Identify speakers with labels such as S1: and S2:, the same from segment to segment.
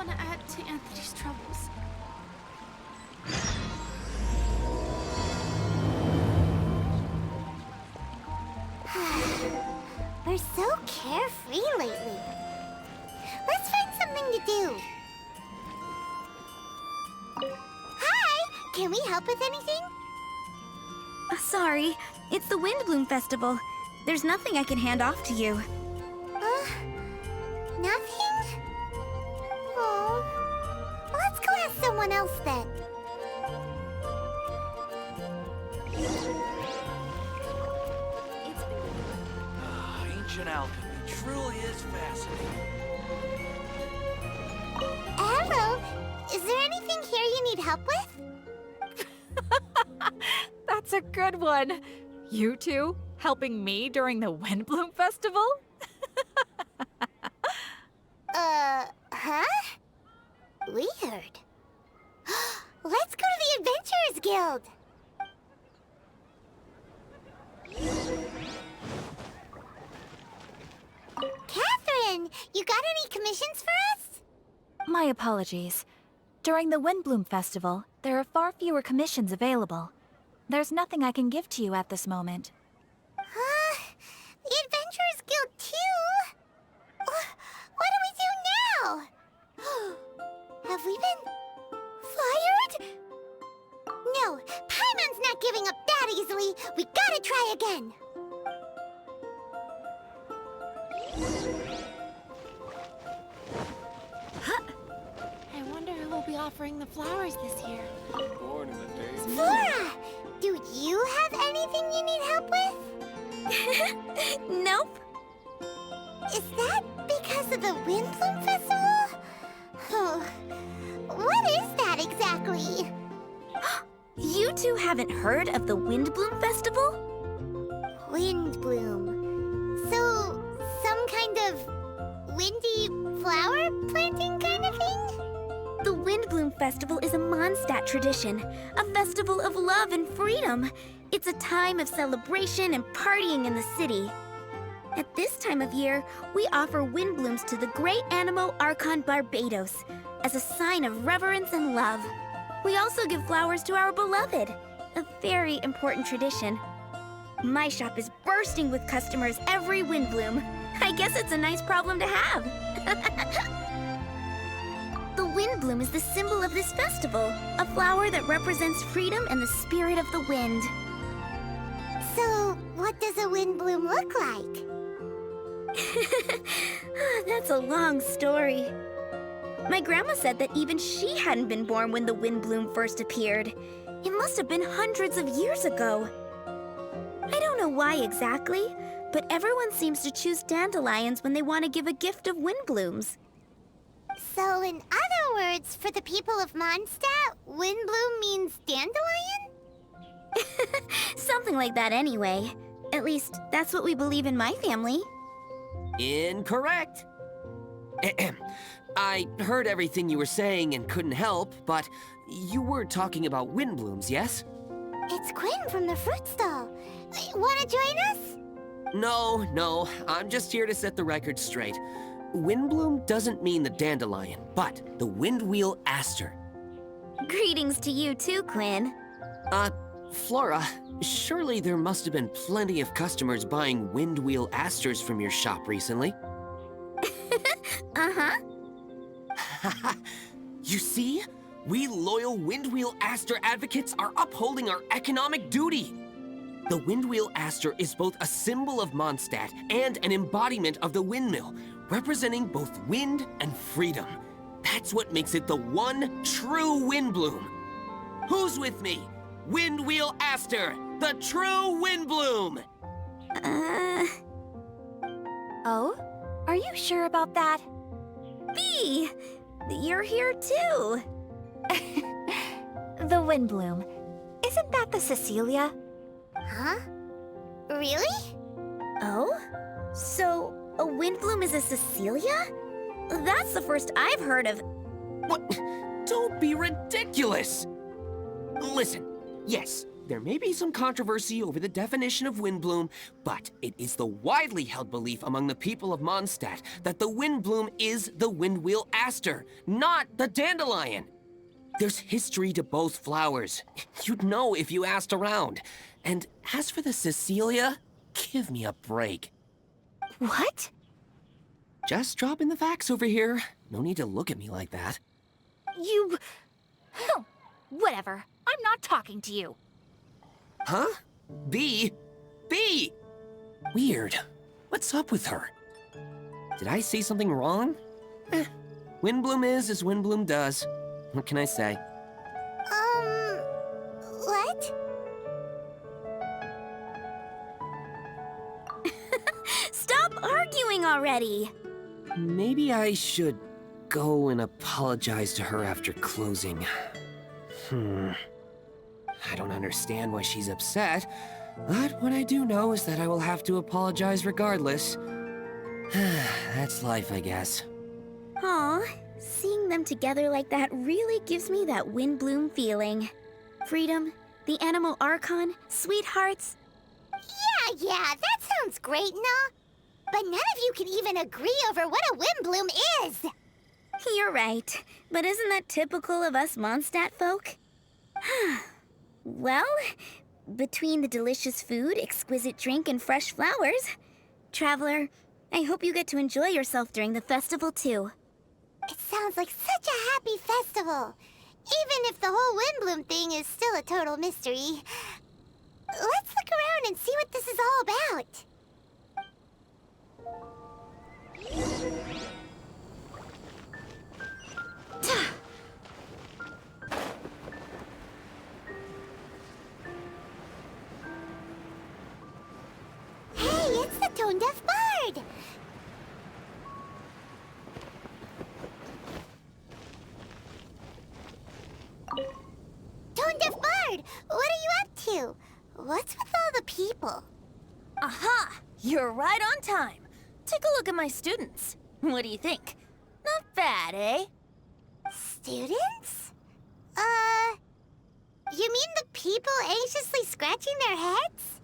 S1: want to add to Anthony's troubles.
S2: We're so carefree lately. Let's find something to do. Hi! Can we help with anything?
S3: Sorry, it's the Windblume Festival. There's nothing I can hand off to you.
S2: Nothing? Oh. Let's go ask someone else then.
S4: Ancient alchemy truly is fascinating.
S2: Hello. Is there anything here you need help with?
S5: That's a good one. You two helping me during the Windblume Festival?
S2: Huh? Weird. Let's go to the Adventurers Guild. Catherine, you got any commissions for us?
S3: My apologies. During the Windblume Festival, there are far fewer commissions available. There's nothing I can give to you at this moment.
S2: The Adventurers Guild too? What do we do now? Have we been fired? No, Paimon's not giving up that easily. We gotta try again.
S1: I wonder who will be offering the flowers this year.
S4: Born in the days.
S2: Flora, do you have anything you need help with?
S3: Nope.
S2: Is that because of the Windblume Festival? What is that exactly?
S3: You two haven't heard of the Windblume Festival?
S2: Windblume. So, some kind of windy flower planting kind of thing?
S3: The Windblume Festival is a Mondstadt tradition, a festival of love and freedom. It's a time of celebration and partying in the city. At this time of year, we offer windblooms to the great Animo Archon Barbados as a sign of reverence and love. We also give flowers to our beloved, a very important tradition. My shop is bursting with customers every Windblume. I guess it's a nice problem to have. The Windblume is the symbol of this festival, a flower that represents freedom and the spirit of the wind.
S2: So, what does a windbloom look like?
S3: That's a long story. My grandma said that even she hadn't been born when the Windblume first appeared. It must have been hundreds of years ago. I don't know why exactly, but everyone seems to choose dandelions when they want to give a gift of windblooms.
S2: So, in other words, for the people of Mondstadt, windbloom means dandelion?
S3: Something like that anyway. At least, that's what we believe in my family.
S6: Incorrect. I heard everything you were saying and couldn't help, but you were talking about windblooms, yes?
S2: It's Quinn from the fruit stall. Wanna join us?
S6: No, I'm just here to set the record straight. Windbloom doesn't mean the dandelion, but the windwheel aster.
S3: Greetings to you too, Quinn.
S6: Flora, surely there must have been plenty of customers buying windwheel asters from your shop recently.
S3: Uh-huh.
S6: You see? We loyal windwheel aster advocates are upholding our economic duty. The windwheel aster is both a symbol of Mondstadt and an embodiment of the windmill, representing both wind and freedom. That's what makes it the one true windbloom. Who's with me? Windwheel aster, the true windbloom!
S3: Oh? Are you sure about that? Bee! You're here too! The Windblume. Isn't that the Cecilia?
S2: Huh? Really?
S3: Oh? So, a Windblume is a Cecilia? That's the first I've heard of.
S6: What? Don't be ridiculous! Listen, yes, There may be some controversy over the definition of Windblume, but it is the widely held belief among the people of Mondstadt that the Windblume is the Windwheel Aster, not the dandelion. There's history to both flowers. You'd know if you asked around. And as for the Cecilia, give me a break.
S3: What?
S6: Just dropping the facts over here. No need to look at me like that.
S3: You... Oh, whatever. I'm not talking to you.
S6: Huh? B? B! Weird. What's up with her? Did I say something wrong? Windblume is as Windblume does. What can I say?
S2: What?
S3: Stop arguing already!
S6: Maybe I should go and apologize to her after closing. I don't understand why she's upset, but what I do know is that I will have to apologize regardless. That's life, I guess.
S3: Aw, seeing them together like that really gives me that Windblume feeling. Freedom, the Animal Archon, sweethearts.
S2: Yeah, that sounds great, nah. But none of you can even agree over what a Windblume is.
S3: You're right, but isn't that typical of us Mondstadt folk? Well, between the delicious food, exquisite drink, and fresh flowers, Traveler, I hope you get to enjoy yourself during the festival too.
S2: It sounds like such a happy festival. Even if the whole Windblume thing is still a total mystery. Let's look around and see what this is all about. Hey, it's the tone-deaf bard! Tone-deaf bard, what are you up to? What's with all the people?
S7: Aha! You're right on time. Take a look at my students. What do you think? Not bad, eh?
S2: Students? You mean the people anxiously scratching their heads?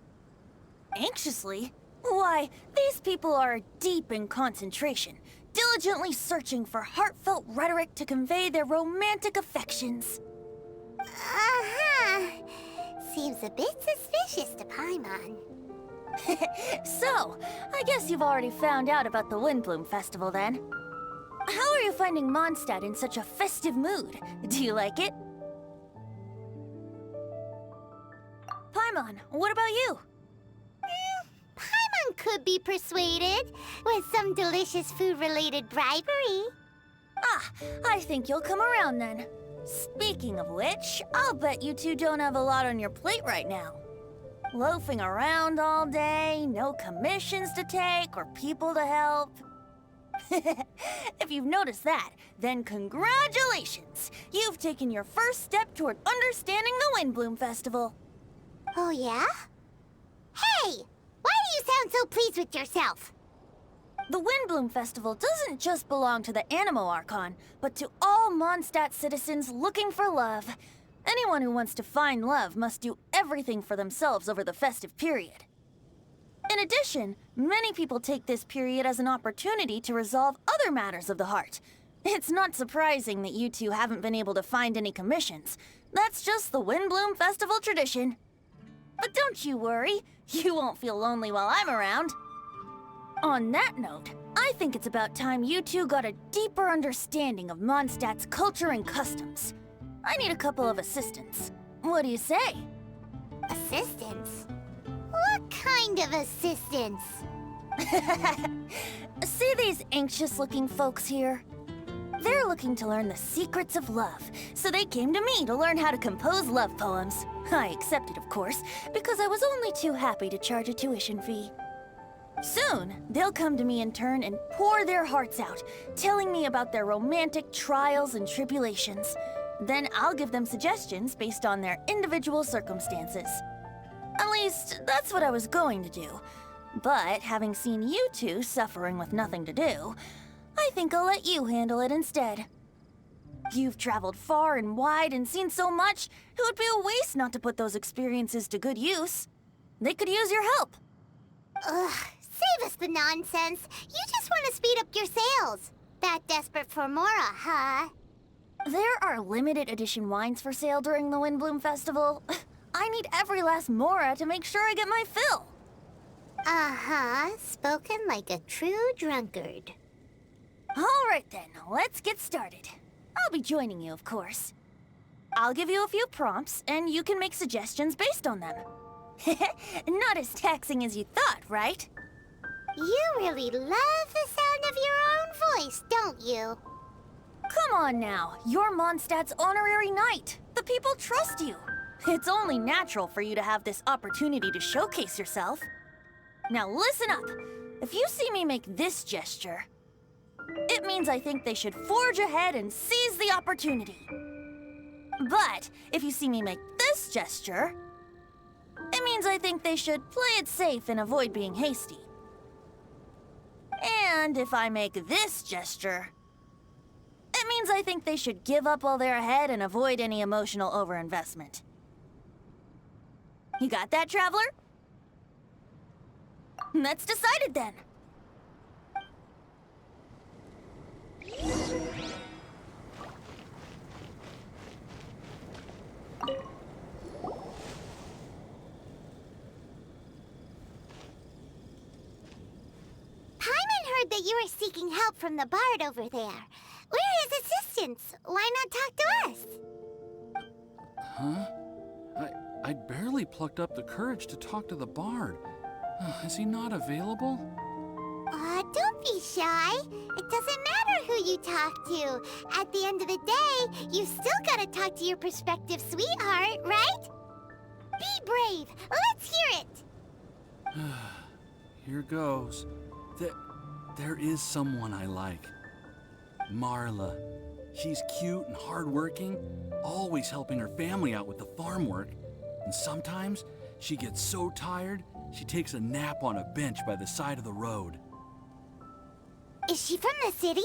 S7: Anxiously? Why, these people are deep in concentration, diligently searching for heartfelt rhetoric to convey their romantic affections.
S2: Uh-huh. Seems a bit suspicious to Paimon.
S7: So, I guess you've already found out about the Windblume Festival then. How are you finding Mondstadt in such a festive mood? Do you like it? Paimon, what about you?
S2: Paimon could be persuaded with some delicious food-related bribery.
S7: Ah, I think you'll come around then. Speaking of which, I'll bet you two don't have a lot on your plate right now. Loafing around all day, no commissions to take or people to help. If you've noticed that, then congratulations! You've taken your first step toward understanding the Windblume Festival.
S2: Oh, yeah? Hey! Why do you sound so pleased with yourself?
S7: The Windblume Festival doesn't just belong to the Animal Archon, but to all Mondstadt citizens looking for love. Anyone who wants to find love must do everything for themselves over the festive period. In addition, many people take this period as an opportunity to resolve other matters of the heart. It's not surprising that you two haven't been able to find any commissions. That's just the Windblume Festival tradition. But don't you worry, you won't feel lonely while I'm around. On that note, I think it's about time you two got a deeper understanding of Mondstadt's culture and customs. I need a couple of assistants. What do you say?
S2: Assistance? What kind of assistance?
S7: See these anxious-looking folks here? They're looking to learn the secrets of love, so they came to me to learn how to compose love poems. I accepted, of course, because I was only too happy to charge a tuition fee. Soon, they'll come to me in turn and pour their hearts out, telling me about their romantic trials and tribulations. Then I'll give them suggestions based on their individual circumstances. At least, that's what I was going to do. But having seen you two suffering with nothing to do, I think I'll let you handle it instead. You've traveled far and wide and seen so much, it would be a waste not to put those experiences to good use. They could use your help.
S2: Ugh, save us the nonsense. You just want to speed up your sales. That desperate for Mora, huh?
S7: There are limited edition wines for sale during the Windblume Festival. I need every last Mora to make sure I get my fill.
S2: Uh-huh, spoken like a true drunkard.
S7: All right then, let's get started. I'll be joining you, of course. I'll give you a few prompts, and you can make suggestions based on them. Not as taxing as you thought, right?
S2: You really love the sound of your own voice, don't you?
S7: Come on now, you're Mondstadt's honorary knight. The people trust you. It's only natural for you to have this opportunity to showcase yourself. Now listen up. If you see me make this gesture, it means I think they should forge ahead and seize the opportunity. But if you see me make this gesture, it means I think they should play it safe and avoid being hasty. And if I make this gesture, it means I think they should give up while they're ahead and avoid any emotional overinvestment. You got that, Traveler? That's decided then.
S2: Paimon heard that you were seeking help from the bard over there. We're his assistants. Why not talk to us?
S8: Huh? I barely plucked up the courage to talk to the bard. Is he not available?
S2: Don't be shy. It doesn't matter who you talk to. At the end of the day, you still gotta talk to your prospective sweetheart, right? Be brave. Let's hear it.
S8: Here goes. There is someone I like. Marla. She's cute and hardworking, always helping her family out with the farm work. And sometimes she gets so tired, she takes a nap on a bench by the side of the road.
S2: Is she from the city?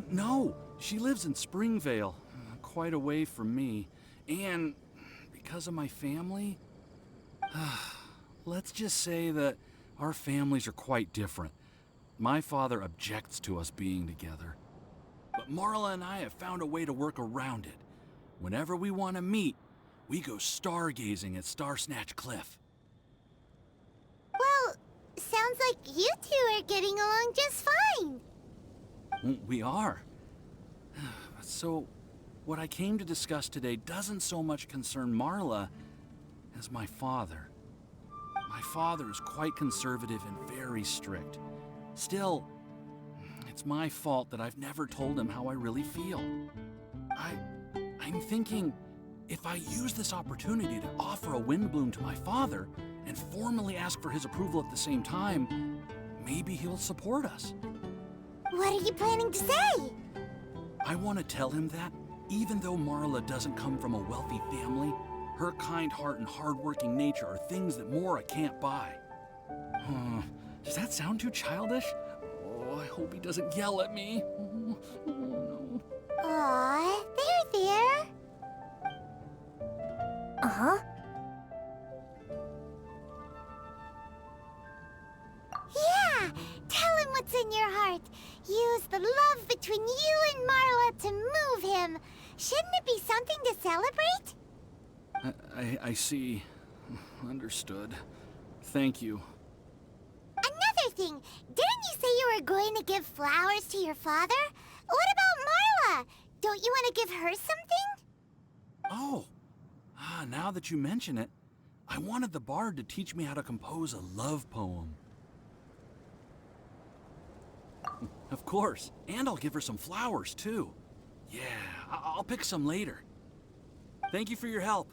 S8: No, she lives in Springvale, quite away from me. And because of my family, let's just say that our families are quite different. My father objects to us being together. But Marla and I have found a way to work around it. Whenever we want to meet, we go stargazing at Star Snatch Cliff.
S2: Well, sounds like you two are getting along just fine.
S8: We are. So, what I came to discuss today doesn't so much concern Marla as my father. My father is quite conservative and very strict. Still, it's my fault that I've never told him how I really feel. I'm thinking, if I use this opportunity to offer a Windblume to my father and formally ask for his approval at the same time, maybe he'll support us.
S2: What are you planning to say?
S8: I want to tell him that, even though Marla doesn't come from a wealthy family, her kind heart and hardworking nature are things that Mora can't buy. Does that sound too childish? Oh, I hope he doesn't yell at me. Oh, no.
S2: Aw, there.
S7: Uh-huh.
S2: Yeah, tell him what's in your heart. Use the love between you and Marla to move him. Shouldn't it be something to celebrate?
S8: I see. Understood. Thank you.
S2: Another thing, didn't you say you were going to give flowers to your father? What about Marla? Don't you want to give her something?
S8: Oh, now that you mention it, I wanted the bard to teach me how to compose a love poem. Of course, and I'll give her some flowers, too. Yeah, I'll pick some later. Thank you for your help.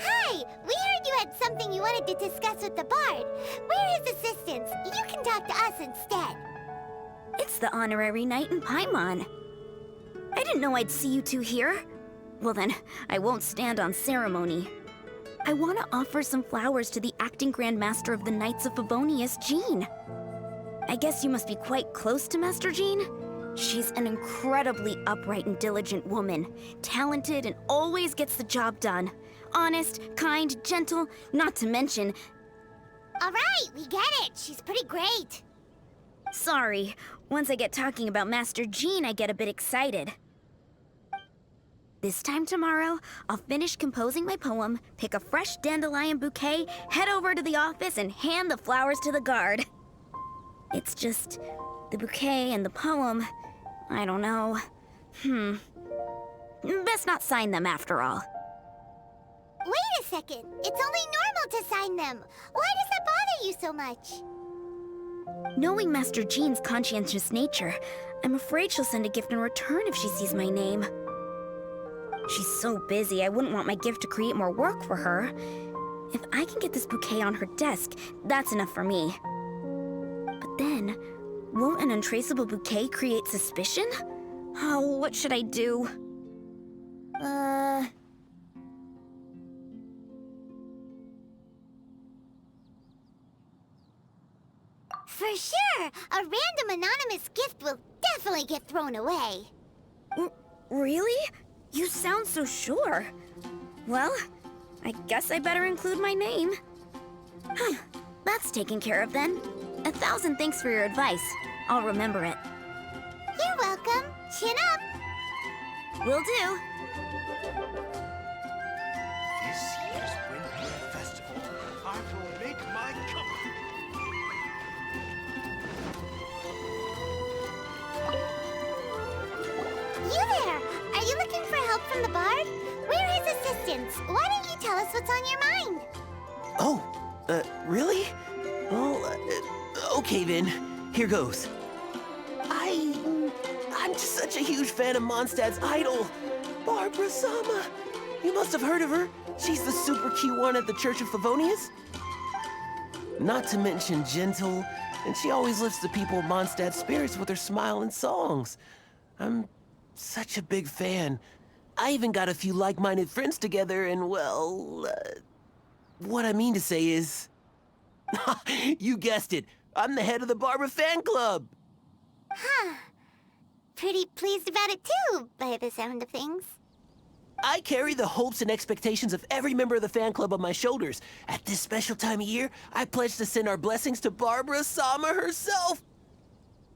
S2: Hi, we heard you had something you wanted to discuss with the bard. We're his assistants. You can talk to us instead.
S3: It's the honorary knight in Paimon. I didn't know I'd see you two here. Well then, I won't stand on ceremony. I want to offer some flowers to the acting Grand Master of the Knights of Favonius, Jean. I guess you must be quite close to Master Jean? She's an incredibly upright and diligent woman, talented and always gets the job done. Honest, kind, gentle, not to mention...
S2: All right, we get it. She's pretty great.
S3: Sorry, once I get talking about Master Jean, I get a bit excited. This time tomorrow, I'll finish composing my poem, pick a fresh dandelion bouquet, head over to the office, and hand the flowers to the guard. It's just... the bouquet and the poem... I don't know. Best not sign them after all.
S2: Wait a second. It's only normal to sign them. Why does that bother you so much?
S3: Knowing Master Jean's conscientious nature, I'm afraid she'll send a gift in return if she sees my name. She's so busy, I wouldn't want my gift to create more work for her. If I can get this bouquet on her desk, that's enough for me. But then, won't an untraceable bouquet create suspicion? Oh, what should I do?
S2: For sure, a random anonymous gift will definitely get thrown away.
S3: Really? You sound so sure. Well, I guess I better include my name. That's taken care of then. 1,000 thanks for your advice. I'll remember it.
S2: You're welcome. Chin up.
S3: Will do.
S9: This year's Windblume Festival, I will make my comeback.
S2: You there! Are you looking for help from the bard? We're his assistants. Why don't you tell us what's on your mind?
S10: Oh, really? Well, okay then. Here goes. I'm just such a huge fan of Mondstadt's idol, Barbara Sama. You must have heard of her. She's the super cute one at the Church of Favonius. Not to mention gentle, and she always lifts the people of Mondstadt's spirits with her smile and songs. I'm such a big fan. I even got a few like-minded friends together, and well, what I mean to say is... You guessed it. I'm the head of the Barbara fan club.
S2: Huh. Pretty pleased about it too, by the sound of things.
S10: I carry the hopes and expectations of every member of the fan club on my shoulders. At this special time of year, I pledge to send our blessings to Barbara Sama herself.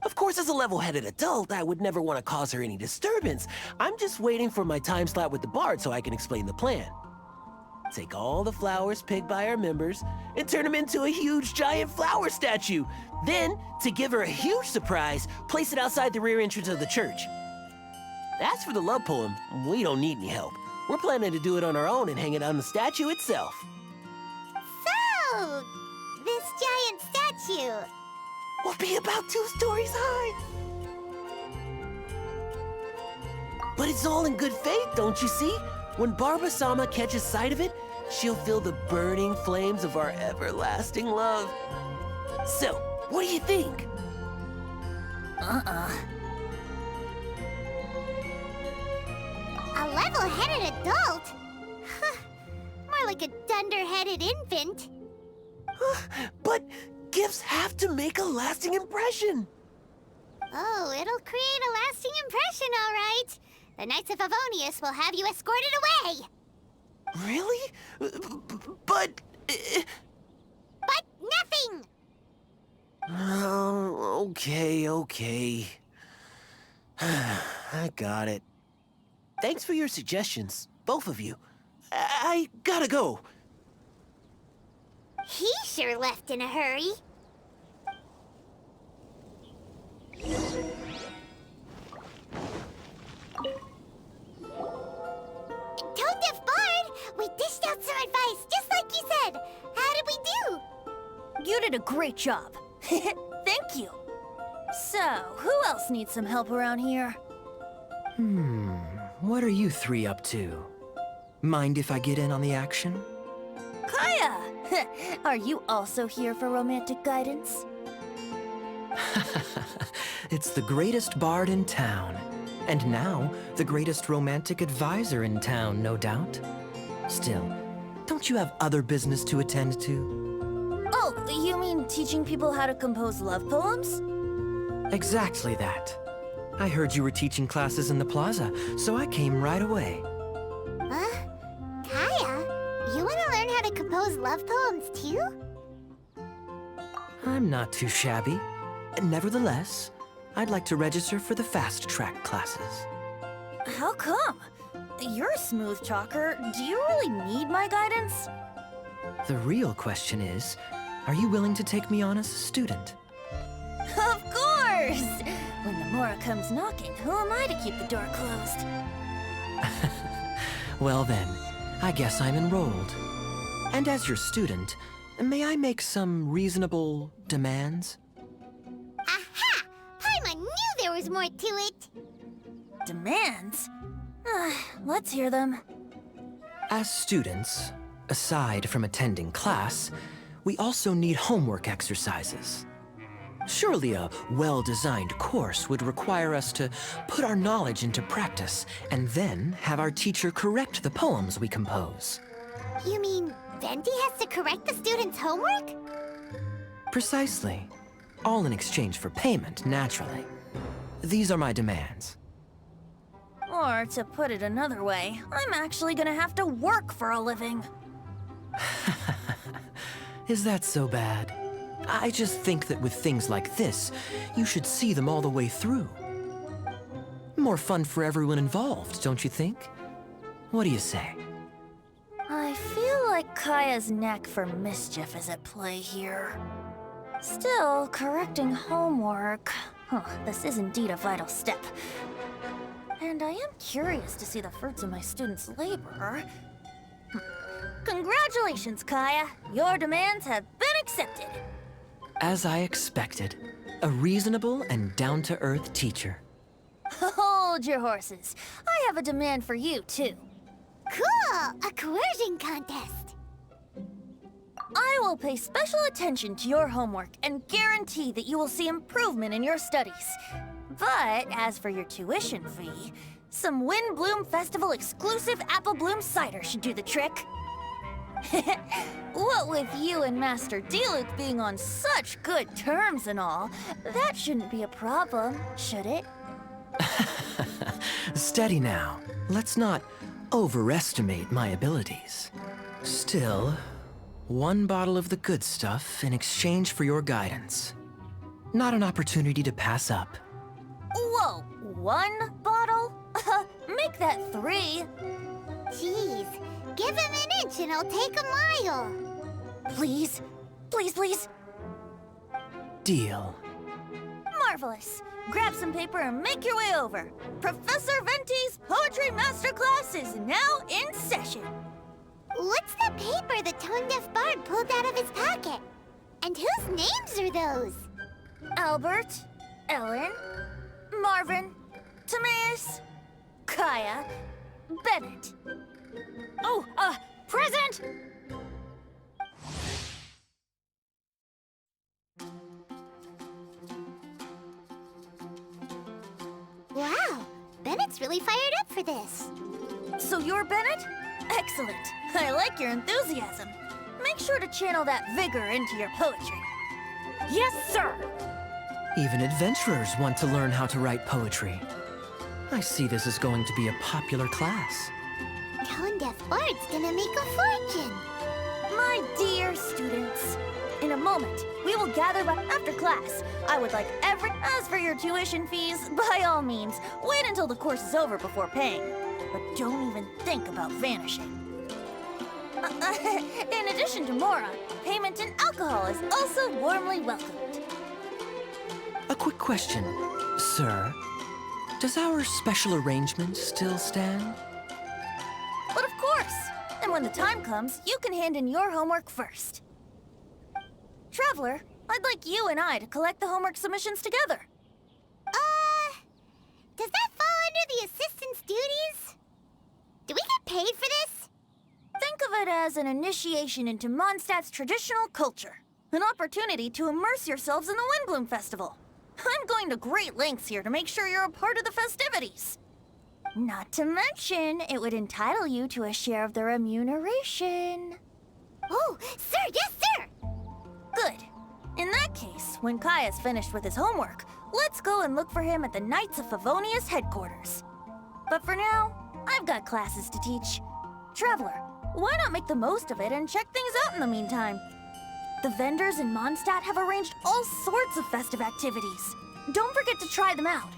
S10: Of course, as a level-headed adult, I would never want to cause her any disturbance. I'm just waiting for my time slot with the bard so I can explain the plan. Take all the flowers picked by our members and turn them into a huge giant flower statue. Then, to give her a huge surprise, place it outside the rear entrance of the church. As for the love poem, we don't need any help. We're planning to do it on our own and hang it on the statue itself.
S2: So, this giant statue...
S10: will be about 2 stories high. But it's all in good faith, don't you see? When Barbara Sama catches sight of it, she'll feel the burning flames of our everlasting love. So, what do you think?
S2: A level-headed adult? More like a dunder-headed infant.
S10: But gifts have to make a lasting impression.
S2: Oh, it'll create a lasting impression, all right. The Knights of Favonius will have you escorted away.
S10: Really? But...
S2: But nothing!
S10: Oh, okay. I got it. Thanks for your suggestions, both of you. I gotta go.
S2: He sure left in a hurry. Tone-deaf Bard! We dished out some advice, just like you said. How did we do?
S7: You did a great job. Thank you. So, who else needs some help around here?
S11: What are you 3 up to? Mind if I get in on the action?
S7: Kaeya! Are you also here for romantic guidance?
S11: It's the greatest bard in town. And now, the greatest romantic advisor in town, no doubt. Still, Don't you have other business to attend to?
S7: Oh, you mean teaching people how to compose love poems?
S11: Exactly that. I heard you were teaching classes in the plaza, so I came right away.
S2: Huh? Kaeya, you want to learn how to compose love poems too?
S11: I'm not too shabby. Nevertheless, I'd like to register for the fast track classes.
S7: How come? You're a smooth talker. Do you really need my guidance?
S11: The real question is, are you willing to take me on as a student?
S7: Of course! When the Mora comes knocking, who am I to keep the door closed?
S11: Well then, I guess I'm enrolled. And as your student, may I make some reasonable demands?
S2: Aha! Paimon knew there was more to it!
S7: Demands? Let's hear them.
S11: As students, aside from attending class, we also need homework exercises. Surely a well-designed course would require us to put our knowledge into practice and then have our teacher correct the poems we compose.
S2: You mean Venti has to correct the students' homework?
S11: Precisely. All in exchange for payment, naturally. These are my demands.
S7: Or, to put it another way, I'm actually gonna have to work for a living.
S11: Is that so bad? I just think that with things like this, you should see them all the way through. More fun for everyone involved, don't you think? What do you say?
S7: I feel like Kaeya's knack for mischief is at play here. Still, correcting homework... this is indeed a vital step. And I am curious to see the fruits of my students' labor. Congratulations, Kaeya! Your demands have been accepted!
S11: As I expected, a reasonable and down-to-earth teacher.
S7: Hold your horses. I have a demand for you, too.
S2: Cool! A coercion contest!
S7: I will pay special attention to your homework and guarantee that you will see improvement in your studies. But as for your tuition fee, some Windblume Festival exclusive Apple Bloom cider should do the trick. What with you and Master Diluc being on such good terms and all, that shouldn't be a problem, should it?
S11: Steady now. Let's not overestimate my abilities. Still, one bottle of the good stuff in exchange for your guidance. Not an opportunity to pass up.
S7: Whoa, one bottle? Make that 3.
S2: Jeez, give him an inch and I'll take a mile.
S7: Please, please, please.
S11: Deal.
S7: Marvelous. Grab some paper and make your way over. Professor Venti's Poetry Masterclass is now in session.
S2: What's the paper the tone-deaf bard pulled out of his pocket? And whose names are those?
S7: Albert, Ellen, Marvin, Timaeus, Kaeya, Bennett.
S5: Oh, present!
S2: Wow, Bennett's really fired up for this.
S7: So you're Bennett? Excellent. I like your enthusiasm. Make sure to channel that vigor into your poetry.
S5: Yes, sir!
S11: Even adventurers want to learn how to write poetry. I see this is going to be a popular class.
S2: Tone-deaf bard's gonna make a fortune.
S7: My dear students, in a moment, we will gather after class. I would like As for your tuition fees, by all means, wait until the course is over before paying. But don't even think about vanishing. In addition to Mora, payment in alcohol is also warmly welcomed.
S11: A quick question, sir. Does our special arrangement still stand?
S7: But of course! And when the time comes, you can hand in your homework first. Traveler, I'd like you and I to collect the homework submissions together.
S2: Does that fall under the assistant's duties? Do we get paid for this?
S7: Think of it as an initiation into Mondstadt's traditional culture. An opportunity to immerse yourselves in the Windblume Festival. I'm going to great lengths here to make sure you're a part of the festivities. Not to mention, it would entitle you to a share of the remuneration.
S2: Oh, sir, yes, sir!
S7: Good. In that case, when Kaeya's finished with his homework, let's go and look for him at the Knights of Favonius headquarters. But for now, I've got classes to teach. Traveler, why not make the most of it and check things out in the meantime? The vendors in Mondstadt have arranged all sorts of festive activities. Don't forget to try them out.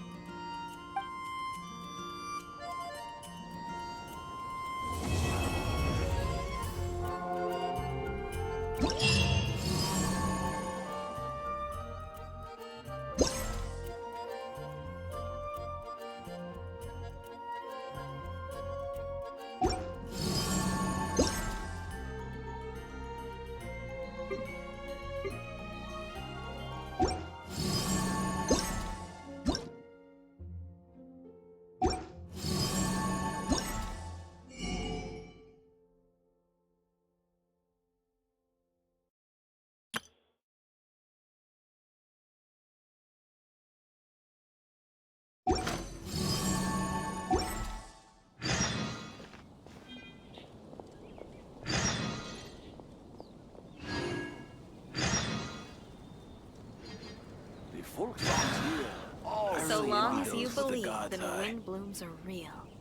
S1: So long as you believe, then Windblooms are real.